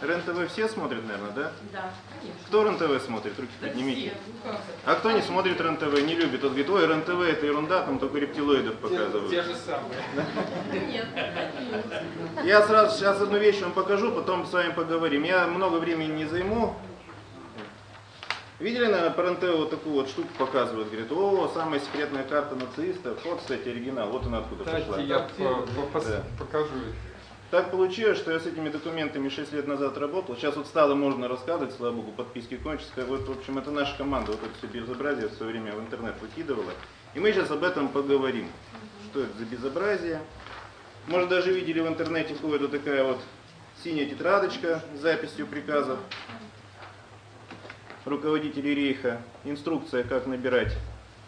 РЕН-ТВ все смотрят, наверное, да? Да, конечно. Кто РЕН-ТВ смотрит? Руки Да поднимите. все, ну как это? А кто не смотрит РЕН-ТВ, не любит? Он говорит, ой, РЕН-ТВ это ерунда, там только рептилоидов показывают. Те же самые. Да нет, нет. Я сразу сейчас одну вещь вам покажу, потом с вами поговорим. Я много времени не займу. Видели, наверное, по РЕН-ТВ вот такую вот штуку показывают? Говорят, о, самая секретная карта нацистов. Вот, кстати, оригинал. Вот она откуда пошла. Кстати, я Да. покажу. Так получилось, что я с этими документами 6 лет назад работал. Сейчас вот стало можно рассказывать, слава богу, подписки кончатся. Вот, в общем, это наша команда вот это все безобразие в свое время в интернет выкидывала. И мы сейчас об этом поговорим. Что это за безобразие? Может, даже видели в интернете, ходит вот такая вот синяя тетрадочка с записью приказов руководителей рейха. Инструкция, как набирать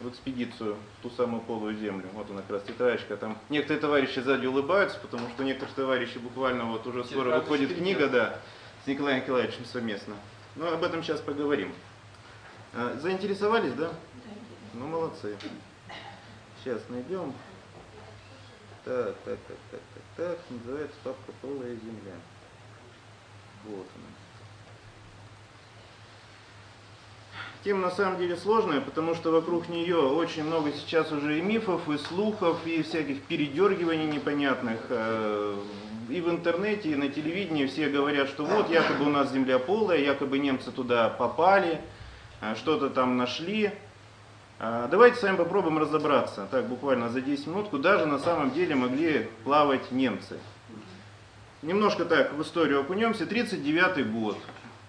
в экспедицию в ту самую полую землю. Вот она как раз тетрадочка. Там некоторые товарищи сзади улыбаются, потому что у некоторых товарищей буквально вот уже скоро выходит книга, да, с Николаем Николаевичем совместно. Но об этом сейчас поговорим. Заинтересовались, да? Ну, молодцы. Сейчас найдем. Так. Называется папка «Полая земля». Вот она. Тема на самом деле сложная, потому что вокруг нее очень много сейчас уже и мифов, и слухов, и всяких передергиваний непонятных. И в интернете, и на телевидении все говорят, что вот якобы у нас земля полая, якобы немцы туда попали, что-то там нашли. Давайте с вами попробуем разобраться, так буквально за 10 минут, куда же на самом деле могли плавать немцы. Немножко так в историю окунемся. 1939 год.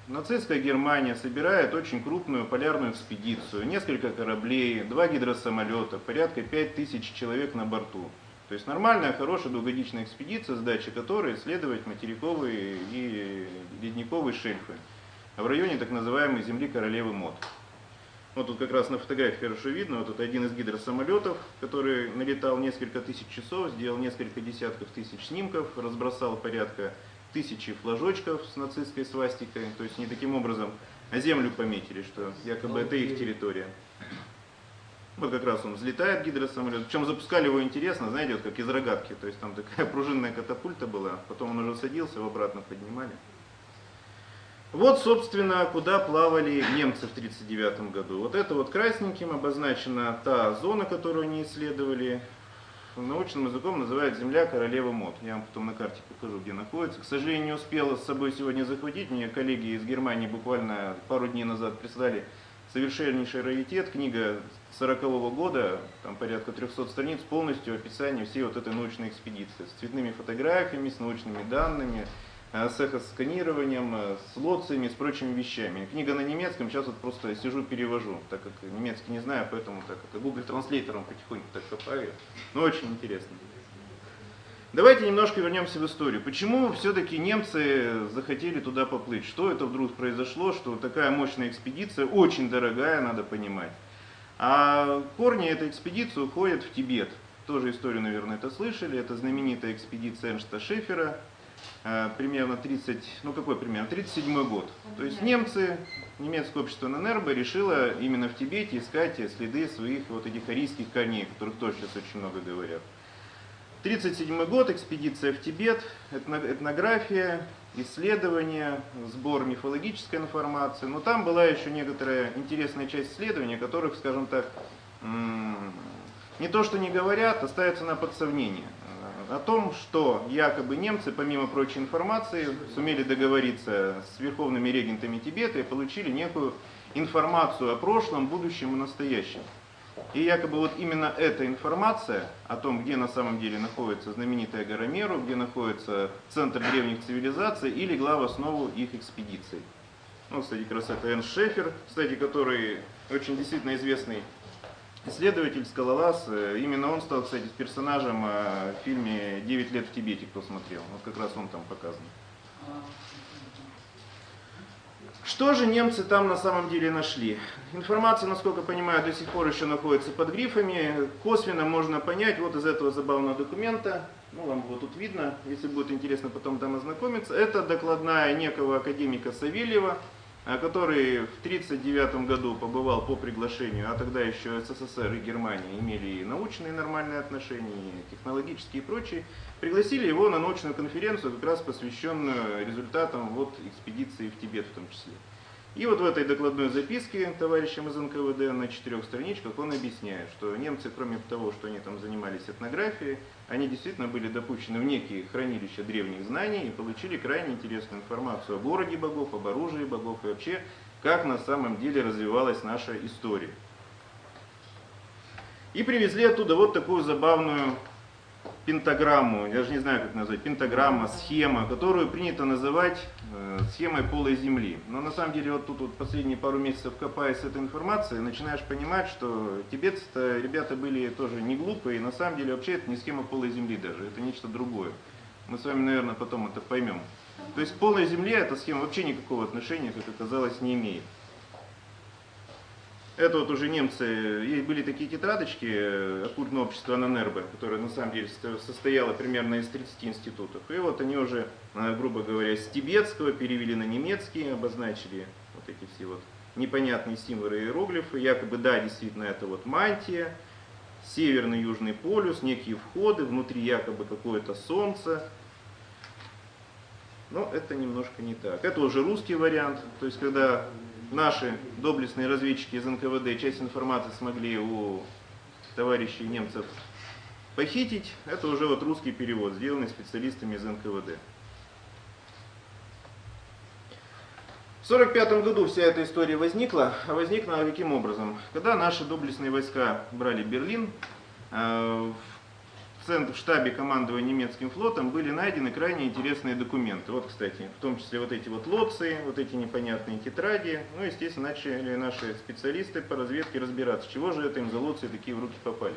Нацистская Германия собирает очень крупную полярную экспедицию, несколько кораблей, 2 гидросамолета, порядка 5000 человек на борту. То есть нормальная, хорошая двухгодичная экспедиция, задача которой исследовать материковые и ледниковые шельфы в районе так называемой земли Королевы Мод. Вот тут как раз на фотографии хорошо видно, вот тут один из гидросамолетов, который налетал несколько тысяч часов, сделал несколько десятков тысяч снимков, разбросал порядка 1000 флажочков с нацистской свастикой, то есть не таким образом, а землю пометили, что якобы это их территория. Вот как раз он взлетает, гидросамолет, причем запускали его интересно, знаете, вот как из рогатки, то есть там такая пружинная катапульта была, потом он уже садился, его обратно поднимали. Вот, собственно, куда плавали немцы в 1939 году. Вот это вот красненьким обозначена та зона, которую они исследовали. Научным языком называют земля Королевы Мод. Я вам потом на карте покажу, где находится. К сожалению, не успела с собой сегодня захватить. Мне коллеги из Германии буквально пару дней назад прислали совершеннейший раритет. Книга 40-го года, там порядка 300 страниц, полностью описание всей вот этой научной экспедиции. С цветными фотографиями, с научными данными, с эхосканированием, с лоциями, с прочими вещами. Книга на немецком, сейчас вот просто сижу перевожу, так как немецкий не знаю, поэтому так это Google Translator потихоньку так копаю. Но очень интересно. Давайте немножко вернемся в историю. Почему все-таки немцы захотели туда поплыть? Что это вдруг произошло, что такая мощная экспедиция, очень дорогая, надо понимать. А корни этой экспедиции уходят в Тибет. Тоже историю, наверное, это слышали. Это знаменитая экспедиция Эрнста Шефера. Примерно 37 год. То есть немцы, немецкое общество ННРБ решило именно в Тибете искать следы своих вот этих арийских корней, о которых тоже сейчас очень много говорят. 1937 год, экспедиция в Тибет, этнография, исследования, сбор мифологической информации. Но там была еще некоторая интересная часть исследований, о которых, скажем так, не то что не говорят, а ставятся на подсомнение. О том, что якобы немцы, помимо прочей информации, сумели договориться с верховными регентами Тибета и получили некую информацию о прошлом, будущем и настоящем. И якобы вот именно эта информация о том, где на самом деле находится знаменитая гора Меру, где находится центр древних цивилизаций, и легла в основу их экспедиций. Ну, кстати, как раз это Эрнст Шефер, кстати, который очень действительно известный исследователь, скалолаз. Именно он стал, кстати, персонажем в фильме «9 лет в Тибете», кто смотрел. Вот как раз он там показан. Что же немцы там на самом деле нашли? Информация, насколько понимаю, до сих пор еще находится под грифами. Косвенно можно понять вот из этого забавного документа. Ну, вам его тут видно, если будет интересно потом там ознакомиться. Это докладная некого академика Савельева, который в 1939 году побывал по приглашению, а тогда еще СССР и Германия имели и научные нормальные отношения, и технологические и прочие, пригласили его на научную конференцию, как раз посвященную результатам вот экспедиции в Тибет в том числе. И вот в этой докладной записке товарищам из НКВД на 4 страничках он объясняет, что немцы, кроме того, что они там занимались этнографией, они действительно были допущены в некие хранилища древних знаний и получили крайне интересную информацию о городе богов, об оружии богов и вообще, как на самом деле развивалась наша история. И привезли оттуда вот такую забавную пентаграмму, я даже не знаю, как назвать, пентаграмма, схема, которую принято называть схемой полой земли. Но на самом деле вот тут вот последние пару месяцев копаясь с этой информацией, начинаешь понимать, что тибетцы-то ребята были тоже не глупые, и на самом деле вообще это не схема полой земли даже, это нечто другое. Мы с вами, наверное, потом это поймем. То есть к полой земле эта схема вообще никакого отношения, как оказалось, не имеет. Это вот уже немцы, были такие тетрадочки оккультного общества Ананербе, которое на самом деле состояло примерно из 30 институтов. И вот они уже, грубо говоря, с тибетского перевели на немецкий, обозначили вот эти все вот непонятные символы и иероглифы. Якобы, да, действительно, это вот мантия, северный южный полюс, некие входы, внутри якобы какое-то солнце. Но это немножко не так. Это уже русский вариант, то есть когда наши доблестные разведчики из НКВД часть информации смогли у товарищей немцев похитить, это уже вот русский перевод, сделанный специалистами из НКВД. В 1945 году вся эта история возникла, а возникла она каким образом? Когда наши доблестные войска брали Берлин, в штабе командования немецким флотом были найдены крайне интересные документы. Вот, кстати, в том числе вот эти вот лоции, вот эти непонятные тетради. Ну, естественно, начали наши специалисты по разведке разбираться, чего же это им за лоции такие в руки попали.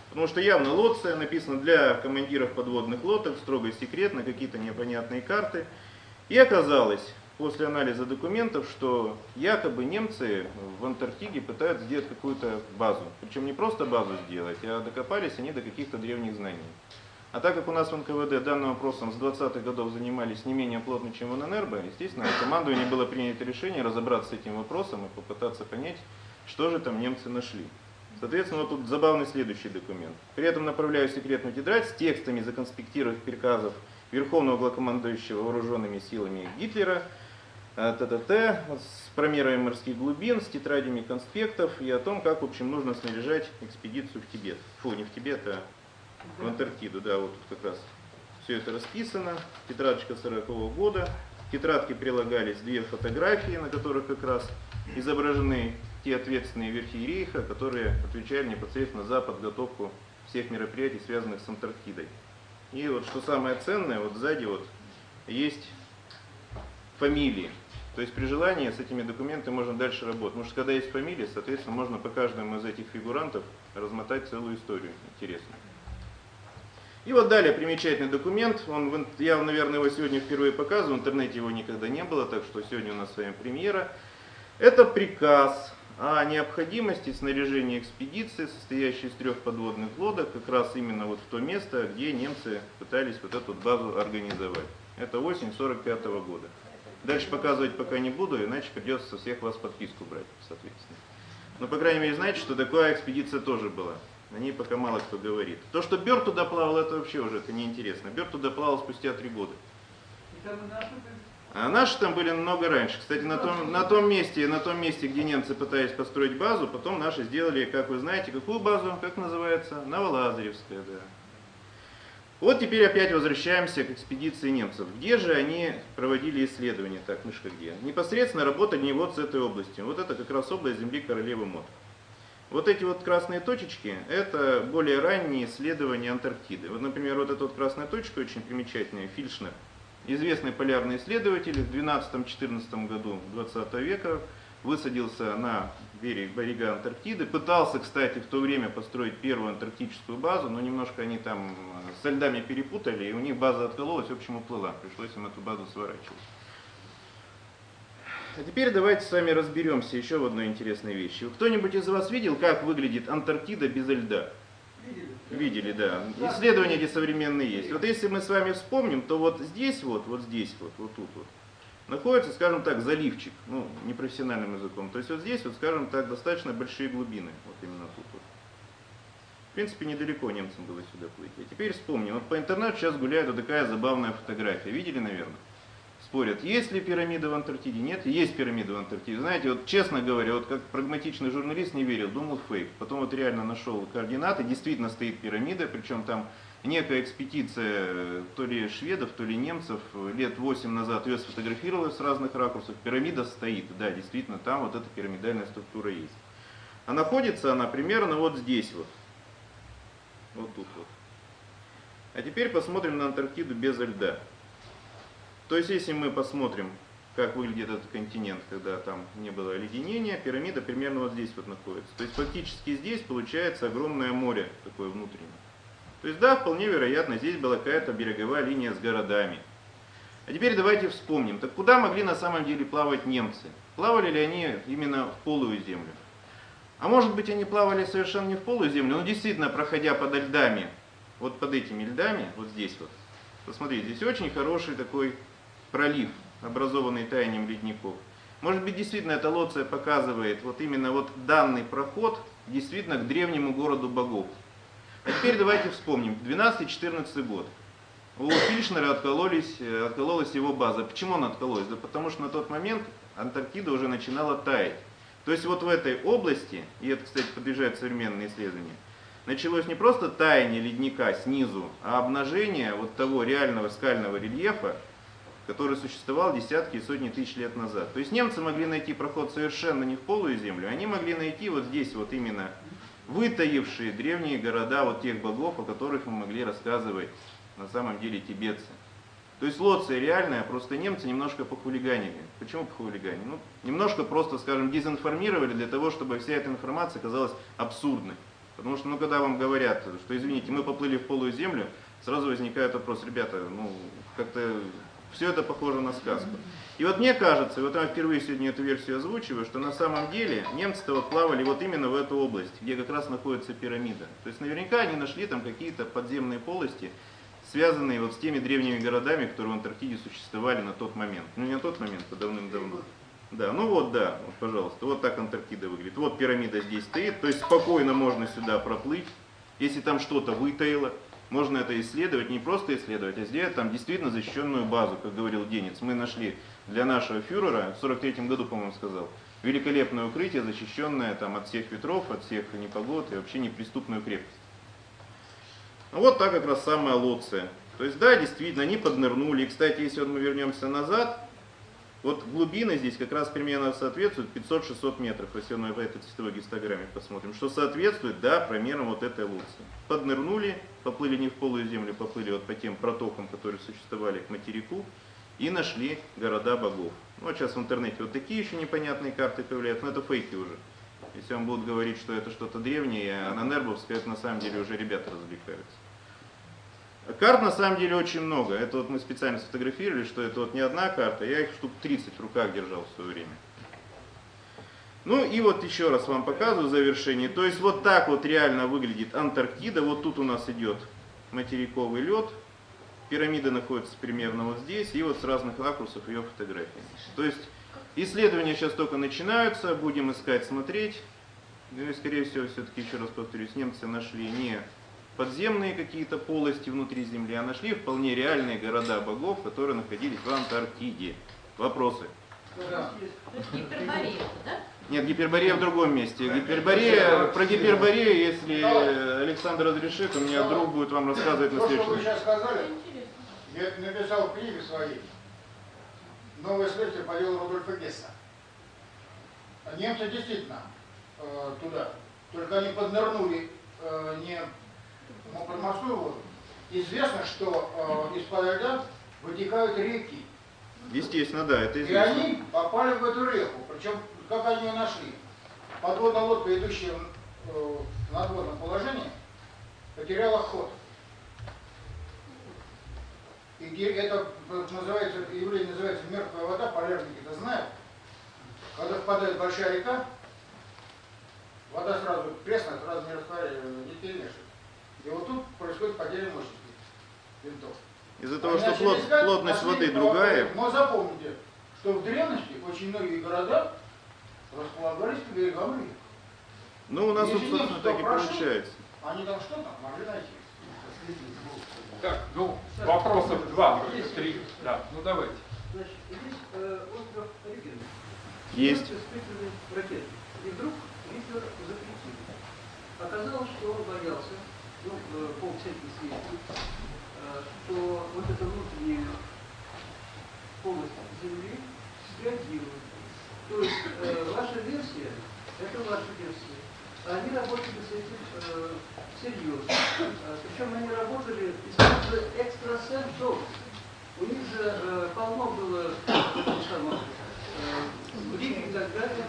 Потому что явно лоция написана для командиров подводных лодок, строго секретно, какие-то непонятные карты. И оказалось, после анализа документов, что якобы немцы в Антарктиде пытаются сделать какую-то базу. Причем не просто базу сделать, а докопались они до каких-то древних знаний. А так как у нас в НКВД данным вопросом с 20-х годов занимались не менее плотно, чем в ННРБ, естественно, в командовании было принято решение разобраться с этим вопросом и попытаться понять, что же там немцы нашли. Соответственно, вот тут забавный следующий документ. При этом направляю секретную тетрадь с текстами законспектированных приказов Верховного главнокомандующего вооруженными силами Гитлера, с промерами морских глубин, с тетрадями конспектов и о том, как, в общем, нужно снаряжать экспедицию в Тибет. Фу, не в Тибет, а в Антарктиду. Да, вот тут как раз все это расписано. Тетрадочка 40-го года. К тетрадке прилагались две фотографии, на которых как раз изображены те ответственные верхи рейха, которые отвечали непосредственно за подготовку всех мероприятий, связанных с Антарктидой. И вот что самое ценное, вот сзади вот есть фамилии. То есть при желании с этими документами можно дальше работать. Потому что когда есть фамилии, соответственно, можно по каждому из этих фигурантов размотать целую историю интересную. И вот далее примечательный документ. Я, наверное, его сегодня впервые показываю. В интернете его никогда не было, так что сегодня у нас с вами премьера. Это приказ о необходимости снаряжения экспедиции, состоящей из 3 подводных лодок, как раз именно вот в то место, где немцы пытались вот эту базу организовать. Это осень 1945 года. Дальше показывать пока не буду, иначе придется со всех вас подписку брать, соответственно. Но, по крайней мере, знаете, что такая экспедиция тоже была. О ней пока мало кто говорит. То, что Бёрд туда плавал, это вообще уже это неинтересно. Бёрд туда плавал спустя 3 года. А наши там были намного раньше. Кстати, на том месте, где немцы пытались построить базу, потом наши сделали, как вы знаете, какую базу, как называется? Новолазаревская, да. Вот теперь опять возвращаемся к экспедиции немцев. Где же они проводили исследования? Так, мышка где? Непосредственно работали не вот с этой областью. Вот это как раз область земли королевы Мод. Вот эти вот красные точечки, это более ранние исследования Антарктиды. Вот, например, вот эта вот красная точка очень примечательная, Фильшнер. Известный полярный исследователь в 12-14 году 20 века высадился на берега Антарктиды, пытался, кстати, в то время построить первую антарктическую базу, но немножко они там со льдами перепутали, и у них база откололась, в общем, уплыла, пришлось им эту базу сворачивать. А теперь давайте с вами разберемся еще в одной интересной вещи. Кто-нибудь из вас видел, как выглядит Антарктида без льда? Видели, да. Исследования эти современные есть. Вот если мы с вами вспомним, то вот здесь вот тут вот, находится, скажем так, заливчик, ну, непрофессиональным языком. То есть вот здесь, вот, скажем так, достаточно большие глубины, вот именно тут вот. В принципе, недалеко немцам было сюда плыть. А теперь вспомним, вот по интернету сейчас гуляет вот такая забавная фотография. Видели, наверное? Спорят, есть ли пирамида в Антарктиде? Нет, есть пирамида в Антарктиде. Знаете, вот честно говоря, вот как прагматичный журналист не верил, думал фейк. Потом вот реально нашел координаты, действительно стоит пирамида, причем там некая экспедиция то ли шведов, то ли немцев лет 8 назад ее сфотографировала с разных ракурсов. Пирамида стоит, да, действительно, там вот эта пирамидальная структура есть. А находится она примерно вот здесь вот. Вот тут вот. А теперь посмотрим на Антарктиду без льда. То есть, если мы посмотрим, как выглядит этот континент, когда там не было оледенения, пирамида примерно вот здесь вот находится. То есть, фактически здесь получается огромное море, такое внутреннее. То есть, да, вполне вероятно, здесь была какая-то береговая линия с городами. А теперь давайте вспомним, так куда могли на самом деле плавать немцы? Плавали ли они именно в полую землю? А может быть, они плавали совершенно не в полую землю, но действительно, проходя под льдами, вот под этими льдами, вот здесь вот, посмотрите, здесь очень хороший такой пролив, образованный таянием ледников. Может быть, действительно, эта лоция показывает вот именно вот данный проход действительно к древнему городу богов. А теперь давайте вспомним, 12-14 год. У Фильшнера откололась его база. Почему она откололась? Да потому что на тот момент Антарктида уже начинала таять. То есть вот в этой области, и это, кстати, подтверждают современные исследования, началось не просто таяние ледника снизу, а обнажение вот того реального скального рельефа, который существовал десятки и сотни тысяч лет назад. То есть немцы могли найти проход совершенно не в полую землю, они могли найти вот здесь вот именно вытаившие древние города вот тех богов, о которых мы могли рассказывать на самом деле тибетцы. То есть лоция реальная, просто немцы немножко похулиганили. Почему похулиганили? Ну, немножко просто, скажем, дезинформировали для того, чтобы вся эта информация казалась абсурдной. Потому что, ну, когда вам говорят, что, извините, мы поплыли в полую землю, сразу возникает вопрос, ребята, ну, как-то все это похоже на сказку. И вот мне кажется, вот я впервые сегодня эту версию озвучиваю, что на самом деле немцы-то вот плавали вот именно в эту область, где как раз находится пирамида. То есть наверняка они нашли там какие-то подземные полости, связанные вот с теми древними городами, которые в Антарктиде существовали на тот момент. Ну не на тот момент, а давным-давно. Да, ну вот, да, вот, пожалуйста, вот так Антарктида выглядит. Вот пирамида здесь стоит, то есть спокойно можно сюда проплыть. Если там что-то вытаило, можно это исследовать, не просто исследовать, а сделать там действительно защищенную базу, как говорил Денец. Мы нашли для нашего фюрера, в 43-м году, по-моему, сказал, великолепное укрытие, защищенное там от всех ветров, от всех непогод и вообще неприступную крепость. Ну вот так как раз самая лоция. То есть да, действительно, они поднырнули. И, кстати, если вот мы вернемся назад, вот глубина здесь как раз примерно соответствует 500-600 метров, если мы в этой цветовой гистограмме посмотрим, что соответствует, да, примерно вот этой лоции. Поднырнули, поплыли не в полую землю, поплыли вот по тем протокам, которые существовали к материку, и нашли города богов. Ну вот сейчас в интернете вот такие еще непонятные карты появляются, но это фейки уже. Если вам будут говорить, что это что-то древнее, а на Нербовской, это на самом деле уже ребята развлекаются. Карт на самом деле очень много. Это вот мы специально сфотографировали, что это вот не одна карта, я их штук 30 в руках держал в свое время. Ну и вот еще раз вам показываю в завершении. То есть вот так вот реально выглядит Антарктида. Вот тут у нас идет материковый лед. Пирамида находится примерно вот здесь. И вот с разных ракурсов ее фотографии. То есть исследования сейчас только начинаются. Будем искать, смотреть. Ну и скорее всего, все-таки еще раз повторюсь, немцы нашли не подземные какие-то полости внутри Земли, а нашли вполне реальные города богов, которые находились в Антарктиде. Вопросы? То есть Гиперборея, да? Нет, Гиперборея в другом месте. Про Гиперборею, если Александр разрешит, у меня друг будет вам рассказывать на То, что следующий вы день. сейчас сказали, Интересно. я написал в книге своей «Новое следствие по делу Рудольфа Гесса». Немцы действительно туда, только они поднырнули не под морскую воду. Известно, что из-под льда вытекают реки. Естественно, да, это И известно. они попали в эту реку. Причем, как они ее нашли? Подводная лодка, идущая в надводном положении, потеряла ход. И это называется, явление называется мертвая вода, полярники это знают. Когда впадает большая река, вода сразу пресная, сразу не растворяется, не перемешивается. И вот тут происходит потеря мощности винтов. Из-за того, что плотность воды другая. Но запомните, что в древности очень многие города располагались по берегам рек. Ну, у нас, Если собственно, немцы так и прошли, получается. Они там что-то могли найти. Так, ну, вопросов 2, 3. Да, ну давайте. Значит, здесь остров Рюген. Есть. Испытывали ракеты. И вдруг Гитлер запретил. Оказалось, что он боялся, ну, полцеркви съездил, что вот эта внутренняя полость Земли среагирует. То есть ваша версия, это ваша версия. А они работали с этим серьезно. Причем они работали, используя экстрасенсов. У них же полно было в Риге и так далее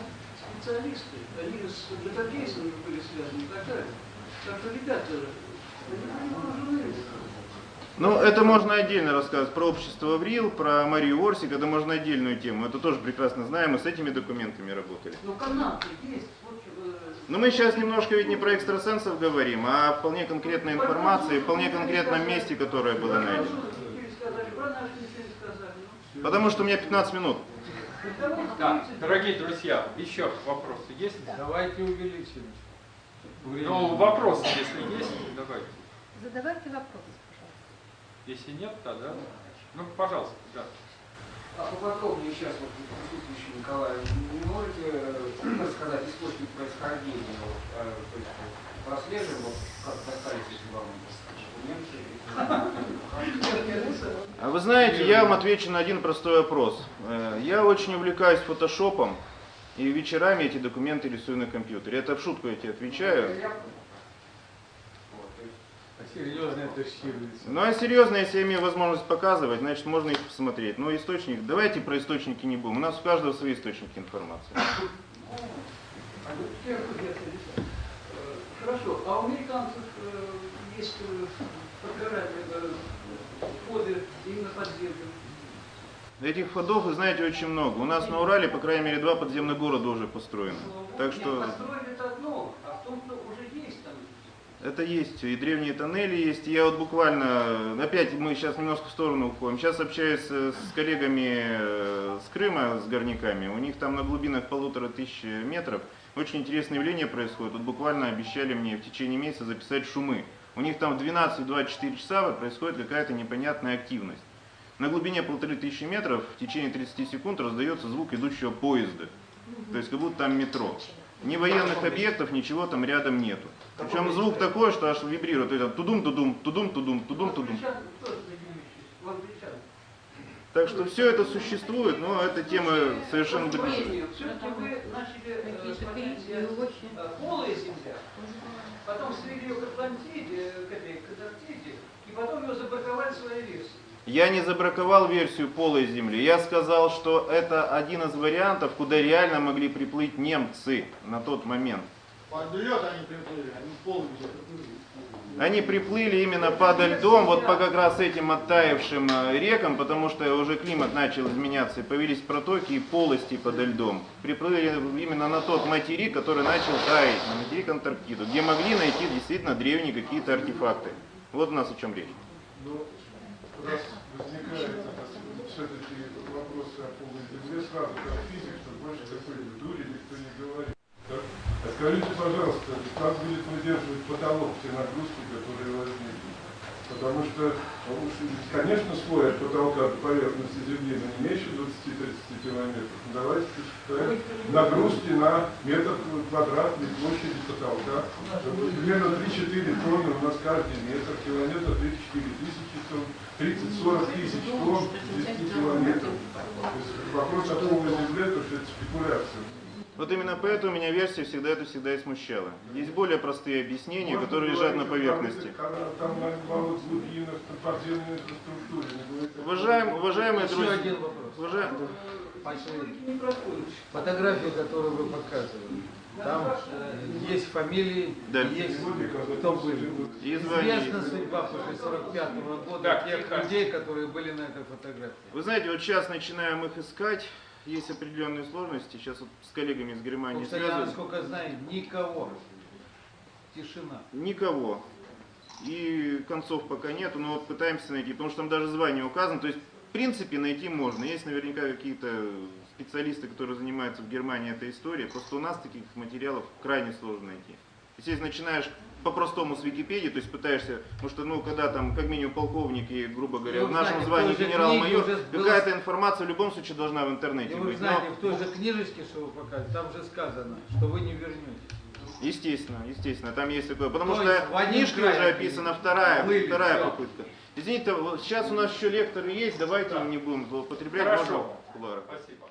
специалисты. Они с Бетергейсом были связаны и так далее. Так что, ребята, они вооружены. Ну, это можно отдельно рассказать про общество Врил, про Марию Орсик, это можно отдельную тему. Это тоже прекрасно знаем, мы с этими документами работали. Ну, канаты есть. Но мы сейчас немножко ведь не про экстрасенсов говорим, а о вполне конкретной информации, вполне конкретном месте, которое было найдено. Потому что у меня 15 минут. Да, дорогие друзья, еще вопросы есть? Давайте увеличим. Ну, вопросы, если есть, давайте. Задавайте вопросы, пожалуйста. Если нет, тогда... Ну, пожалуйста, да. А поподробнее сейчас, вот, присутствующий Николай, не можете рассказать источник происхождения, то есть прослеживаем, вот, как достались эти вам документы? А вы знаете, я вам отвечу на один простой вопрос. Я очень увлекаюсь фотошопом, и вечерами эти документы рисую на компьютере. Это в шутку я тебе отвечаю. Серьезно это считывается. Ну а серьезно, если я имею возможность показывать, значит можно их посмотреть. Но источник, давайте про источники не будем. У нас у каждого свои источники информации. Хорошо, а у американцев есть входы именно подземные? Этих входов, вы знаете, очень много. У нас на Урале, по крайней мере, 2 подземных города уже построены. Так что... Построили это одно, а в том, что уже есть там. Это есть, и древние тоннели есть. Я вот буквально, опять мы сейчас немножко в сторону уходим. Сейчас общаюсь с коллегами с Крыма, с горняками. У них там на глубинах 1500 метров очень интересное явление происходит. Вот буквально обещали мне в течение месяца записать шумы. У них там в 12-24 часа происходит какая-то непонятная активность. На глубине 1500 метров в течение 30 секунд раздается звук идущего поезда. То есть как будто там метро. Ни военных объектов, ничего там рядом нету. Причем звук такой, что аж вибрирует. Это тудум-тудум, тудум-тудум, тудум-тудум. Так что все это существует, но эта тема совершенно другая. Все-таки вы начали смотреть полая земля, потом свели ее к Атлантиде, к Антарктиде, и потом ее забраковали своей версией. Я не забраковал версию полой земли. Я сказал, что это один из вариантов, куда реально могли приплыть немцы на тот момент. Под лед они приплыли, они полностью приплыли. Они приплыли именно подо льдом, вот по как раз этим оттаившим рекам, потому что уже климат начал изменяться, и появились протоки и полости подо льдом. Приплыли именно на тот материк, который начал таять, на материк Антарктиду, где могли найти действительно древние какие-то артефакты. Вот у нас о чем речь. Ну, раз возникает все-таки вопросы о полной земле, сразу как физик, что больше такой дури никто не говорит. Так? А скажите, пожалуйста, как будет выдерживать потолок все нагрузки, которые возникнут? Потому что, конечно, слой от потолка до поверхности Земли, но не меньше 20-30 километров. Давайте посчитаем нагрузки на метр квадратной площади потолка. Примерно 3-4 тонны у нас каждый метр, километр 34 тысячи тонн, 30-40 тысяч тонн 10 километров. То есть вопрос о полной земле, то что это спекуляция. Вот именно поэтому меня версия всегда и смущала. Есть более простые объяснения, которые лежат на поверхности. Там на глубинах, на подземной инфраструктуре. Уважаемые Еще друзья, один вопрос. Фотографии, которые вы показывали, там есть фамилии, Да. есть кто были. И звонили. Известна судьба после 45-го года Так, тех тихо. людей, которые были на этой фотографии. Вы знаете, вот сейчас начинаем их искать. Есть определенные сложности. Сейчас вот с коллегами из Германии Потому что я, связываюсь. насколько знаю, никого. Тишина. Никого. И концов пока нету, но вот пытаемся найти, потому что там даже звание указано. То есть принципе найти можно. Есть наверняка какие-то специалисты, которые занимаются в Германии этой историей. Просто у нас таких материалов крайне сложно найти. Если начинаешь по-простому с Википедии, то есть пытаешься, потому что, ну, когда там как минимум полковник и, грубо говоря, Ну, в нашем знаете, звании в той же генерал-майор, книге уже было- какая-то информация в любом случае должна в И интернете вы быть. знаете, Но, в той же книжечке, что вы показывали, там же сказано, что вы не вернетесь. естественно, там есть такое. Потому То что есть в один книжке край уже описана вторая всё. попытка. Извините, вот сейчас у нас еще лекторы есть, давайте не будем злоупотреблять, Хорошо. можно в кулуарах. Спасибо.